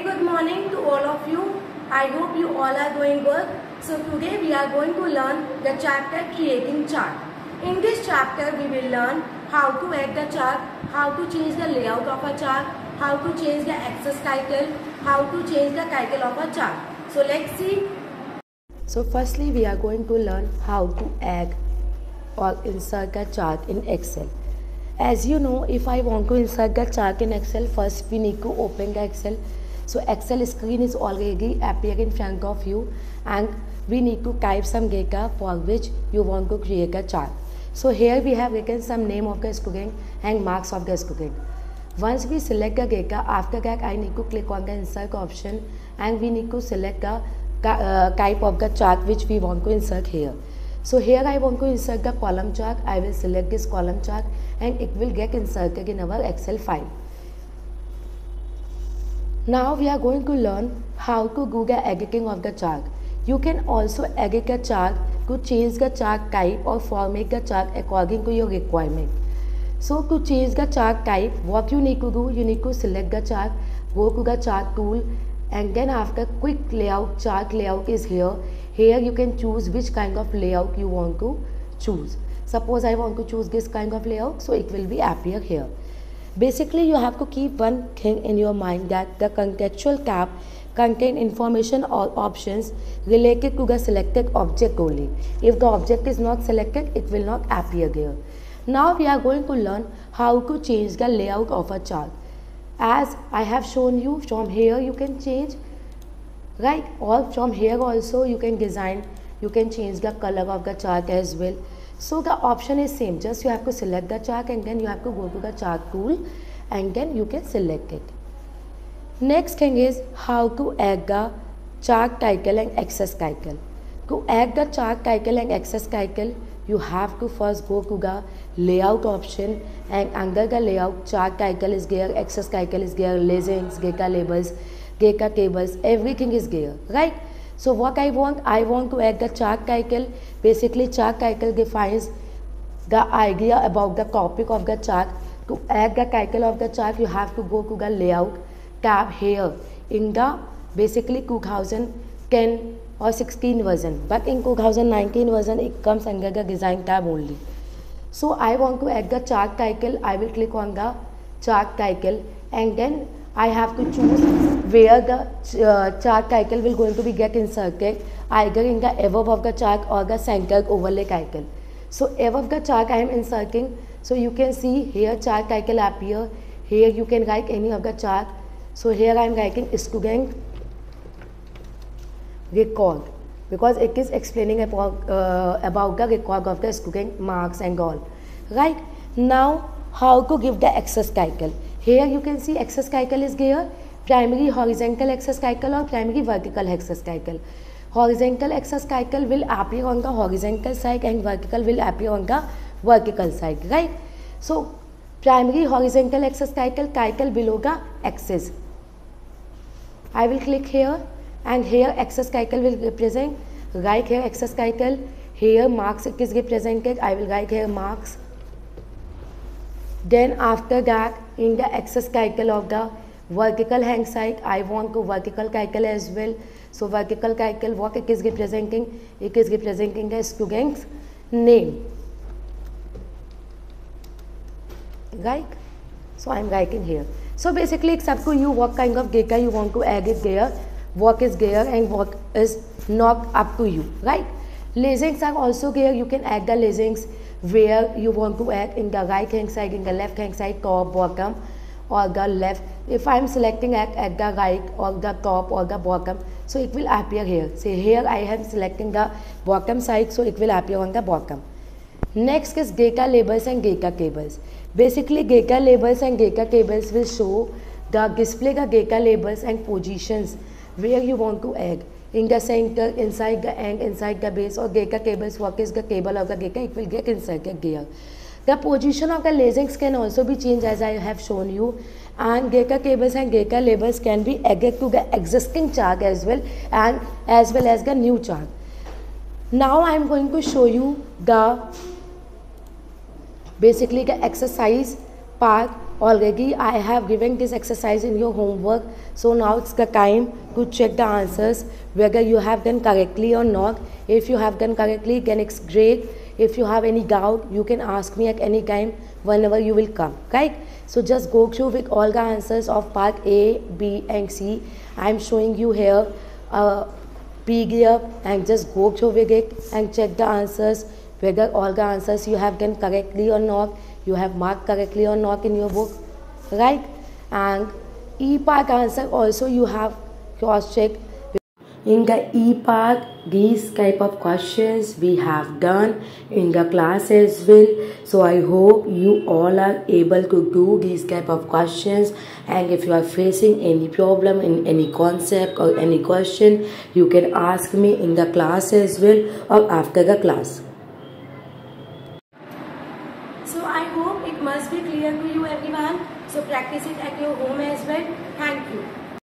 Good morning to all of you. I hope you all are doing good. So today we are going to learn the chapter creating chart. In this chapter we will learn how to add the chart, how to change the layout of a chart, how to change the axis title, how to change the title of a chart. So let's see. So firstly we are going to learn how to add or insert a chart in Excel. As you know, if I want to insert the chart in Excel, first we need to open the Excel. So Excel screen is already appearing in front of you and we need to type some data for which you want to create a chart. So here we have written some name of the student and marks of the student. Once we select the data, after that I need to click on the insert option and we need to select the type of the chart which we want to insert here. So here I want to insert the column chart. I will select this column chart and it will get inserted in our Excel file. Now we are going to learn how to do the editing of the chart. You can also edit the chart to change the chart type or format the chart according to your requirement. So to change the chart type, what you need to do, you need to select the chart, go to the chart tool, and then after quick layout, chart layout is here. Here you can choose which kind of layout you want to choose. Suppose I want to choose this kind of layout, so it will be appear here. Basically you have to keep one thing in your mind, that the contextual tab contain information or options related to the selected object only. If the object is not selected, it will not appear there. Now we are going to learn how to change the layout of a chart. As I have shown you, from here you can change, right, or from here also you can design, you can change the color of the chart as well. So the option is same, just you have to select the chart and then you have to go to the chart tool and then you can select it. Next thing is how to add the chart title and axis title. To add the chart title and axis title, you have to first go to the layout option and under the layout, chart title is there, axis title is there, legends, data labels, data tables, everything is there, right? So what I want to add the chart title. Basically chart title defines the idea about the topic of the chart. To add the title of the chart, you have to go to the layout tab here in the basically 2010 or 16 version, but in 2019 version it comes under the design tab only. So I want to add the chart title. I will click on the chart title and then I have to choose where the chart title will going to be get inserted, either in the above of the chart or the center overlay title. So above the chart I am inserting, so you can see here chart title appear. Here you can write any of the chart. So here I am writing student record because it is explaining about the record of the student marks and all. Right, now how to give the axis title. Here you can see axis title is there, primary horizontal axis title or primary vertical axis title. Horizontal axis title will appear on the horizontal side and vertical will appear on the vertical side, right? So primary horizontal axis title below the axis. I will click here and here axis title will represent, write here axis title, here marks it is represented, I will write here marks. Then after that in the axis title of the vertical hand side, I want to vertical title as well. So vertical title, what it is representing? It is representing the student's name, right? So I am writing here. So basically it's up to you what kind of data you want to add it there, what is there and what is not, up to you, right? Legends are also there. You can add the legends where you want to add, in the right hand side, in the left hand side, top, bottom or the left. If I am selecting at the right or the top or the bottom, so it will appear here. Say here I am selecting the bottom side, so it will appear on the bottom. Next is data labels and data tables. Basically data labels and data tables will show the display the data labels and positions where you want to add, in the center, inside the end, inside the base, or data tables, what is the table of the data, it will get inserted there. The position of the legends can also be changed as I have shown you, and data tables and data labels can be added to the existing chart as well, and as well as the new chart. Now I am going to show you the basically the exercise part already I have given this exercise in your homework, so now it's the time to check the answers whether you have done correctly or not. If you have done correctly, then it's great. If you have any doubt, you can ask me at any time whenever you will come, right? So just go through with all the answers of part A, B and C. I am showing you here PDF, and just go through with it and check the answers whether all the answers you have done correctly or not, you have marked correctly or not in your book, right? And E part answer also you have cross checked. In the E part, these type of questions we have done in the class as well. So I hope you all are able to do these type of questions, and if you are facing any problem in any concept or any question, you can ask me in the class as well or after the class. So I hope it must be clear to you everyone. So practice it at your home as well.